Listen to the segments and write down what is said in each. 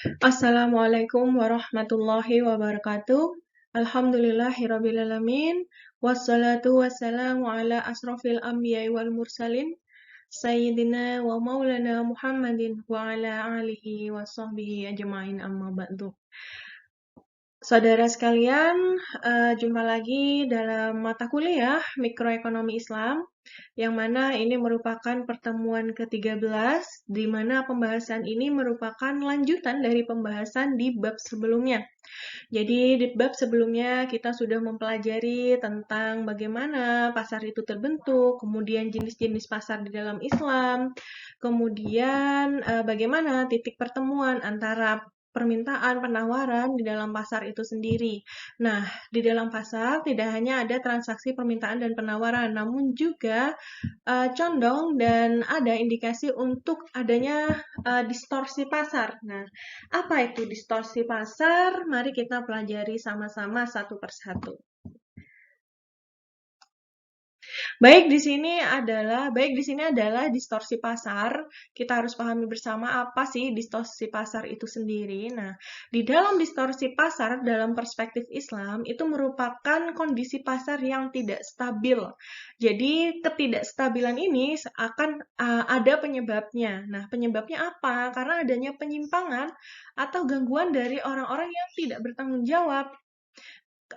Assalamualaikum warahmatullahi wabarakatuh. Alhamdulillahirrabbilalamin. Wassalatu wassalamu ala asrafil anbiya'i wal mursalin. Sayyidina wa maulana Muhammadin wa ala alihi wa sahbihi ajma'in amma ba'du. Saudara sekalian, jumpa lagi dalam mata kuliah Mikroekonomi Islam, yang mana ini merupakan pertemuan ke-13, di mana pembahasan ini merupakan lanjutan dari pembahasan di bab sebelumnya. Jadi di bab sebelumnya kita sudah mempelajari tentang bagaimana pasar itu terbentuk, kemudian jenis-jenis pasar di dalam Islam, kemudian bagaimana titik pertemuan antara permintaan, penawaran di dalam pasar itu sendiri. Nah, di dalam pasar tidak hanya ada transaksi permintaan dan penawaran, namun juga condong dan ada indikasi untuk adanya distorsi pasar. Nah, apa itu distorsi pasar? Mari kita pelajari sama-sama satu persatu. Baik di sini adalah distorsi pasar. Kita harus pahami bersama apa sih distorsi pasar itu sendiri. Nah, di dalam distorsi pasar dalam perspektif Islam itu merupakan kondisi pasar yang tidak stabil. Jadi, ketidakstabilan ini akan ada penyebabnya. Nah, penyebabnya apa? Karena adanya penyimpangan atau gangguan dari orang-orang yang tidak bertanggung jawab.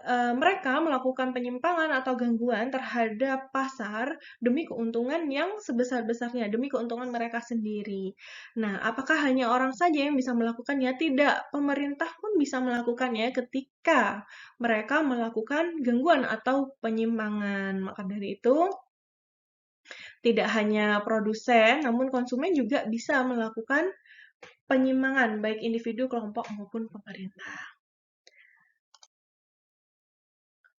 Mereka melakukan penyimpangan atau gangguan terhadap pasar demi keuntungan yang sebesar-besarnya, demi keuntungan mereka sendiri. Nah, apakah hanya orang saja yang bisa melakukannya? Tidak, pemerintah pun bisa melakukannya ketika mereka melakukan gangguan atau penyimpangan. Maka dari itu, tidak hanya produsen, namun konsumen juga bisa melakukan penyimpangan, baik individu, kelompok, maupun pemerintah.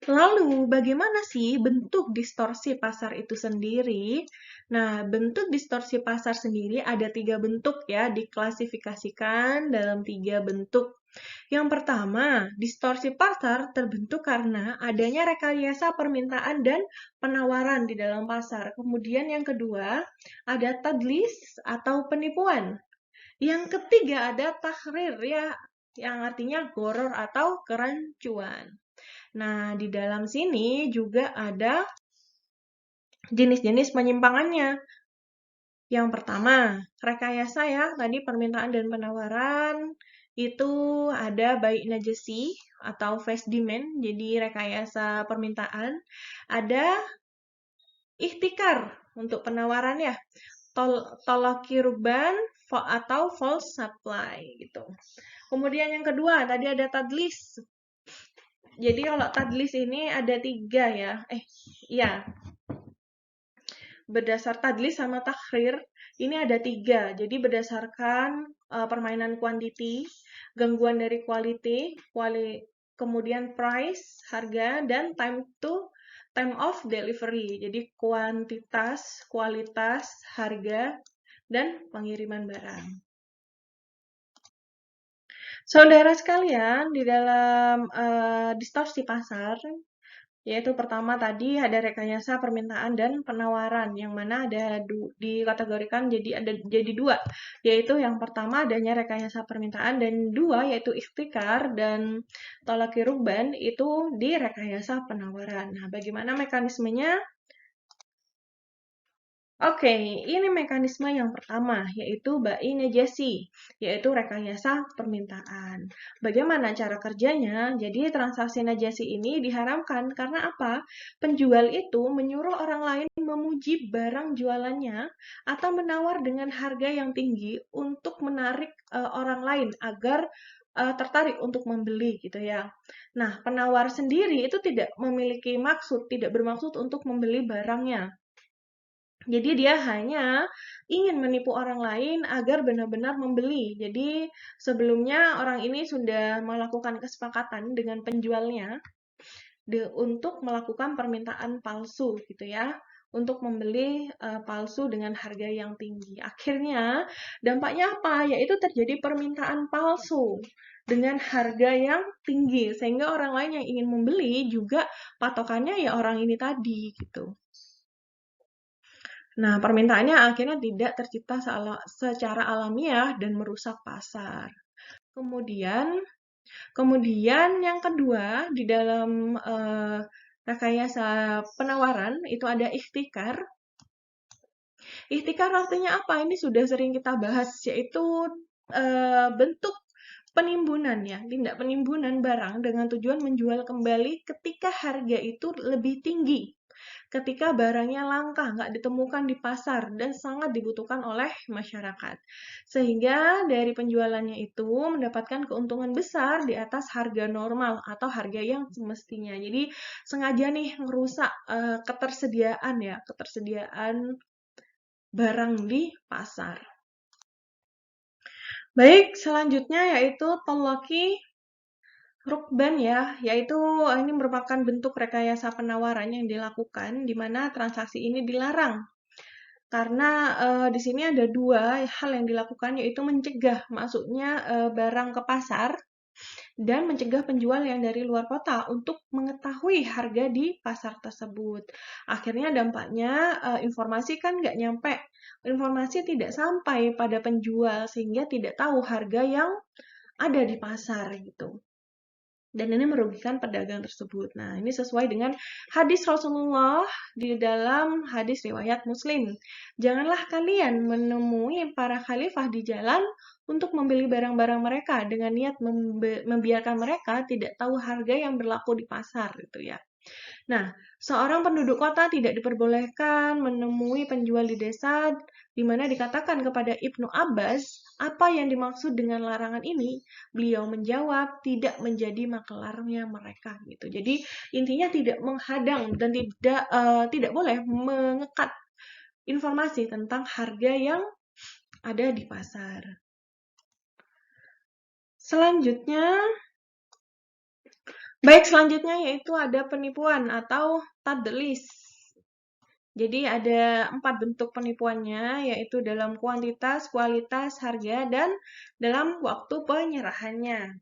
Lalu, bagaimana sih bentuk distorsi pasar itu sendiri? Nah, bentuk distorsi pasar sendiri ada 3 bentuk ya, diklasifikasikan dalam 3 bentuk. Yang pertama, distorsi pasar terbentuk karena adanya rekayasa permintaan dan penawaran di dalam pasar. Kemudian yang kedua, ada tadlis atau penipuan. Yang ketiga ada tahrir ya, yang artinya goror atau kerancuan. Nah, di dalam sini juga ada jenis-jenis penyimpangannya. Yang pertama, rekayasa ya, tadi permintaan dan penawaran, itu ada buy agency atau flash demand, jadi rekayasa permintaan. Ada ihtikar untuk penawaran ya, tolaki ruban atau false supply gitu. Kemudian yang kedua, tadi ada tadlis. Jadi kalau tadlis ini ada 3 ya. Iya. Berdasar tadlis sama tahrir, ini ada 3. Jadi berdasarkan permainan quantity, gangguan dari quality, kemudian price, harga, dan time of delivery. Jadi kuantitas, kualitas, harga, dan pengiriman barang. Saudara sekalian, di dalam distorsi pasar, yaitu pertama tadi ada rekayasa permintaan dan penawaran, yang mana ada dikategorikan jadi 2, yaitu yang pertama adanya rekayasa permintaan, dan 2 yaitu ikhtikar dan tolaki ruban itu di rekayasa penawaran. Nah, bagaimana mekanismenya? Oke, ini mekanisme yang pertama, yaitu buy agency, yaitu rekayasa permintaan. Bagaimana cara kerjanya? Jadi transaksi najasi ini diharamkan karena apa? Penjual itu menyuruh orang lain memuji barang jualannya atau menawar dengan harga yang tinggi untuk menarik orang lain agar tertarik untuk membeli gitu ya. Nah, penawar sendiri itu tidak memiliki maksud, tidak bermaksud untuk membeli barangnya. Jadi dia hanya ingin menipu orang lain agar benar-benar membeli. Jadi sebelumnya orang ini sudah melakukan kesepakatan dengan penjualnya untuk melakukan permintaan palsu gitu ya, untuk membeli palsu dengan harga yang tinggi. Akhirnya dampaknya apa? Yaitu terjadi permintaan palsu dengan harga yang tinggi sehingga orang lain yang ingin membeli juga patokannya ya orang ini tadi gitu. Nah, permintaannya akhirnya tidak tercipta secara alamiah dan merusak pasar. Kemudian kemudian yang kedua di dalam rekayasa penawaran itu ada ikhtikar. Ikhtikar artinya apa? Ini sudah sering kita bahas, yaitu bentuk penimbunan ya, tindak penimbunan barang dengan tujuan menjual kembali ketika harga itu lebih tinggi. Ketika barangnya langka, nggak ditemukan di pasar, dan sangat dibutuhkan oleh masyarakat. Sehingga dari penjualannya itu mendapatkan keuntungan besar di atas harga normal atau harga yang semestinya. Jadi sengaja nih ngerusak ketersediaan ya, ketersediaan barang di pasar. Baik, selanjutnya yaitu talaki rukban ya, yaitu ini merupakan bentuk rekayasa penawaran yang dilakukan di mana transaksi ini dilarang. Karena di sini ada dua hal yang dilakukan, yaitu mencegah masuknya barang ke pasar dan mencegah penjual yang dari luar kota untuk mengetahui harga di pasar tersebut. Akhirnya dampaknya informasi kan nggak nyampe, informasi tidak sampai pada penjual sehingga tidak tahu harga yang ada di pasar gitu. Dan ini merugikan pedagang tersebut. Nah, ini sesuai dengan hadis Rasulullah di dalam hadis riwayat Muslim. Janganlah kalian menemui para khalifah di jalan untuk membeli barang-barang mereka dengan niat membiarkan mereka tidak tahu harga yang berlaku di pasar gitu ya. Nah, seorang penduduk kota tidak diperbolehkan menemui penjual di desa, di mana dikatakan kepada Ibnu Abbas, apa yang dimaksud dengan larangan ini? Beliau menjawab, tidak menjadi makelarnya mereka gitu. Jadi intinya tidak menghadang dan tidak boleh mengekat informasi tentang harga yang ada di pasar. Selanjutnya yaitu ada penipuan atau tadlis. Jadi ada 4 bentuk penipuannya, yaitu dalam kuantitas, kualitas, harga, dan dalam waktu penyerahannya.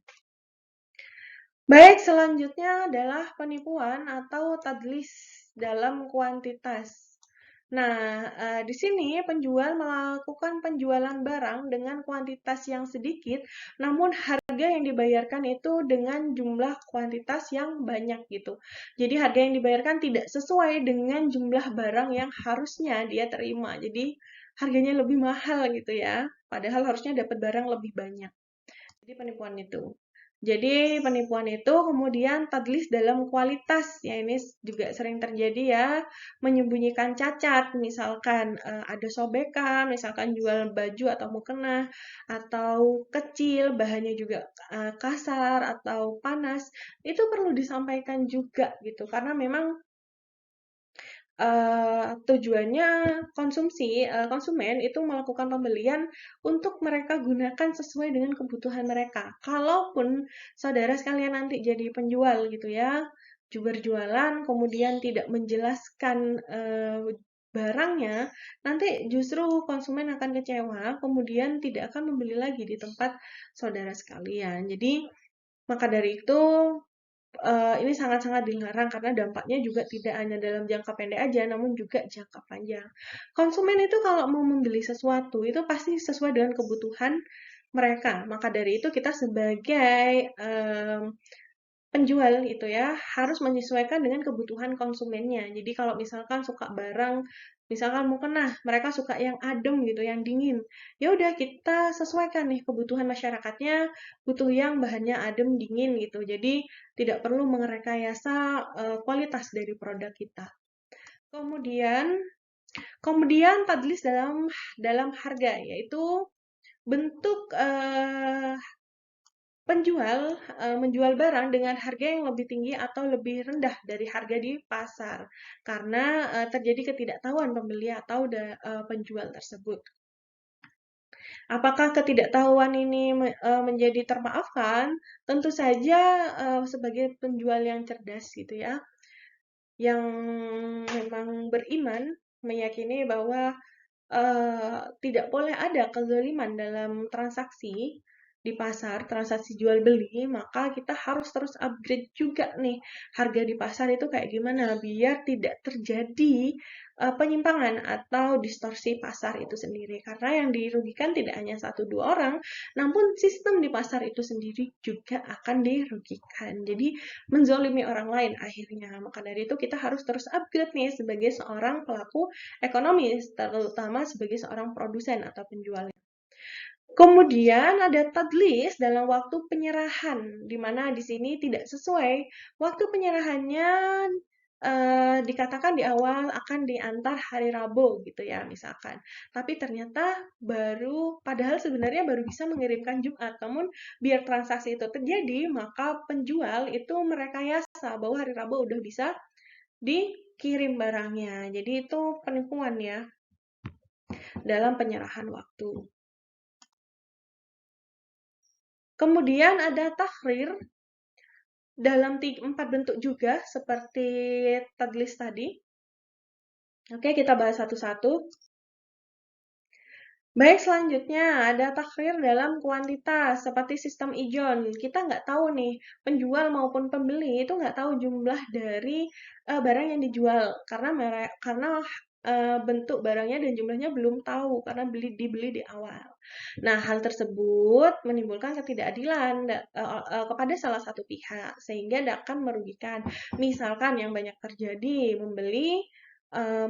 Baik, selanjutnya adalah penipuan atau tadlis dalam kuantitas. Nah, di sini penjual melakukan penjualan barang dengan kuantitas yang sedikit, namun harga yang dibayarkan itu dengan jumlah kuantitas yang banyak gitu. Jadi harga yang dibayarkan tidak sesuai dengan jumlah barang yang harusnya dia terima. Jadi harganya lebih mahal gitu ya, padahal harusnya dapat barang lebih banyak. Jadi penipuan itu. Jadi penipuan itu kemudian tadlis dalam kualitas, ya ini juga sering terjadi ya, menyembunyikan cacat, misalkan ada sobekan, misalkan jual baju atau mukena, atau kecil, bahannya juga kasar atau panas, itu perlu disampaikan juga gitu, karena memang tujuannya konsumen itu melakukan pembelian untuk mereka gunakan sesuai dengan kebutuhan mereka. Kalaupun saudara sekalian nanti jadi penjual gitu ya, berjualan kemudian tidak menjelaskan barangnya, nanti justru konsumen akan kecewa, kemudian tidak akan membeli lagi di tempat saudara sekalian. Jadi maka dari itu ini sangat-sangat dilarang karena dampaknya juga tidak hanya dalam jangka pendek aja, namun juga jangka panjang. Konsumen itu kalau mau membeli sesuatu itu pasti sesuai dengan kebutuhan mereka. Maka dari itu kita sebagai penjual itu ya harus menyesuaikan dengan kebutuhan konsumennya. Jadi kalau misalkan suka barang, misalkan mukena, mereka suka yang adem gitu, yang dingin. Ya udah kita sesuaikan nih kebutuhan masyarakatnya, butuh yang bahannya adem, dingin gitu. Jadi tidak perlu merekayasa kualitas dari produk kita. Kemudian kemudian tadlis dalam harga, yaitu bentuk penjual menjual barang dengan harga yang lebih tinggi atau lebih rendah dari harga di pasar karena terjadi ketidaktahuan pembeli atau penjual tersebut. Apakah ketidaktahuan ini menjadi termaafkan? Tentu saja sebagai penjual yang cerdas gitu ya, yang memang beriman, meyakini bahwa tidak boleh ada kezaliman dalam transaksi. di pasar, transaksi jual beli, maka kita harus terus upgrade juga nih harga di pasar itu kayak gimana biar tidak terjadi penyimpangan atau distorsi pasar itu sendiri. Karena yang dirugikan tidak hanya satu dua orang, namun sistem di pasar itu sendiri juga akan dirugikan. Jadi menzolimi orang lain akhirnya. Maka dari itu kita harus terus upgrade nih sebagai seorang pelaku ekonomi, terutama sebagai seorang produsen atau penjual. Kemudian ada tadlis dalam waktu penyerahan, di mana di sini tidak sesuai. Waktu penyerahannya dikatakan di awal akan diantar hari Rabu gitu ya misalkan. Tapi ternyata padahal sebenarnya baru bisa mengirimkan Jumat. Namun biar transaksi itu terjadi, maka penjual itu merekayasa bahwa hari Rabu udah bisa dikirim barangnya. Jadi itu penipuan ya dalam penyerahan waktu. Kemudian ada takhrir dalam 4 bentuk juga seperti tadlis tadi. Oke, kita bahas satu-satu. Baik, selanjutnya ada takhrir dalam kuantitas seperti sistem ijon. Kita nggak tahu nih, penjual maupun pembeli itu nggak tahu jumlah dari barang yang dijual karena bentuk barangnya dan jumlahnya belum tahu karena dibeli di awal. Nah, hal tersebut menimbulkan ketidakadilan kepada salah satu pihak sehingga akan merugikan. Misalkan yang banyak terjadi membeli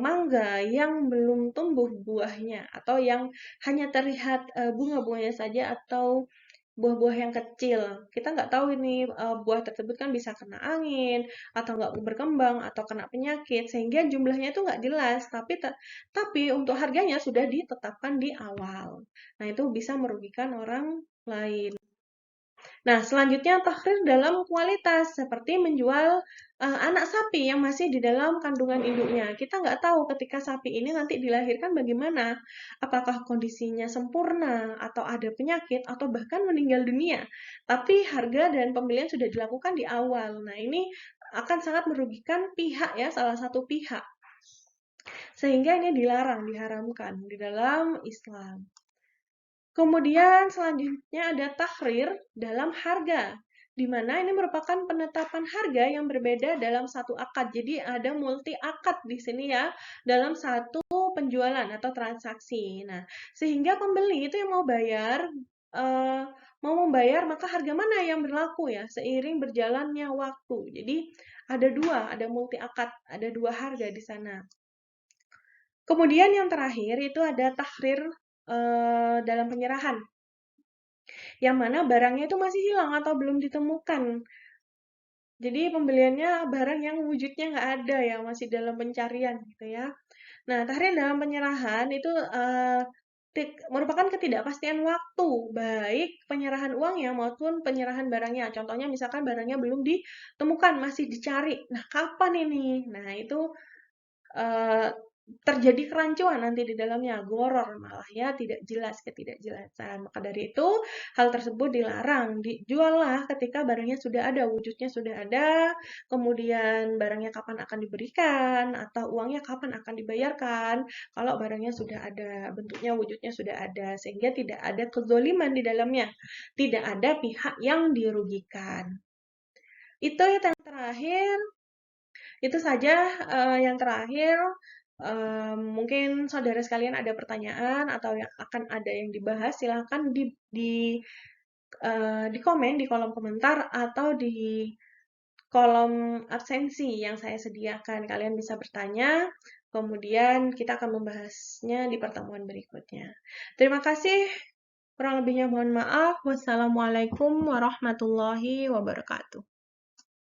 mangga yang belum tumbuh buahnya atau yang hanya terlihat bunga-bunganya saja atau buah-buah yang kecil. Kita nggak tahu ini buah tersebut kan bisa kena angin atau nggak berkembang atau kena penyakit sehingga jumlahnya itu nggak jelas. Tapi untuk harganya sudah ditetapkan di awal. Nah itu bisa merugikan orang lain. Nah, selanjutnya takhrir dalam kualitas, seperti menjual anak sapi yang masih di dalam kandungan induknya. Kita nggak tahu ketika sapi ini nanti dilahirkan bagaimana. Apakah kondisinya sempurna, atau ada penyakit, atau bahkan meninggal dunia. Tapi harga dan pembelian sudah dilakukan di awal. Nah, ini akan sangat merugikan pihak ya, salah satu pihak. Sehingga ini diharamkan di dalam Islam. Kemudian selanjutnya ada takhrir dalam harga, di mana ini merupakan penetapan harga yang berbeda dalam satu akad. Jadi ada multi akad di sini ya, dalam satu penjualan atau transaksi. Nah, sehingga pembeli itu yang mau membayar maka harga mana yang berlaku ya, seiring berjalannya waktu. Jadi ada multi akad, ada dua harga di sana. Kemudian yang terakhir itu ada takhrir dalam penyerahan, yang mana barangnya itu masih hilang atau belum ditemukan. Jadi pembeliannya barang yang wujudnya nggak ada ya, masih dalam pencarian gitu ya. Nah, takhrir dalam penyerahan itu merupakan ketidakpastian waktu, baik penyerahan uangnya maupun penyerahan barangnya. Contohnya misalkan barangnya belum ditemukan, masih dicari. Nah, kapan ini? Nah, itu terjadi kerancuan nanti di dalamnya, goror malah ya, tidak jelas, ketidakjelasan. Maka dari itu, hal tersebut dilarang. Dijuallah ketika barangnya sudah ada, wujudnya sudah ada, kemudian barangnya kapan akan diberikan, atau uangnya kapan akan dibayarkan, kalau barangnya sudah ada, bentuknya, wujudnya sudah ada, sehingga tidak ada kezoliman di dalamnya, tidak ada pihak yang dirugikan. Itu yang terakhir. Itu saja yang terakhir. Mungkin saudara sekalian ada pertanyaan atau yang akan ada yang dibahas, silahkan di komen di kolom komentar atau di kolom absensi yang saya sediakan. Kalian bisa bertanya, kemudian kita akan membahasnya di pertemuan berikutnya. Terima kasih. Kurang lebihnya mohon maaf. Wassalamualaikum warahmatullahi wabarakatuh.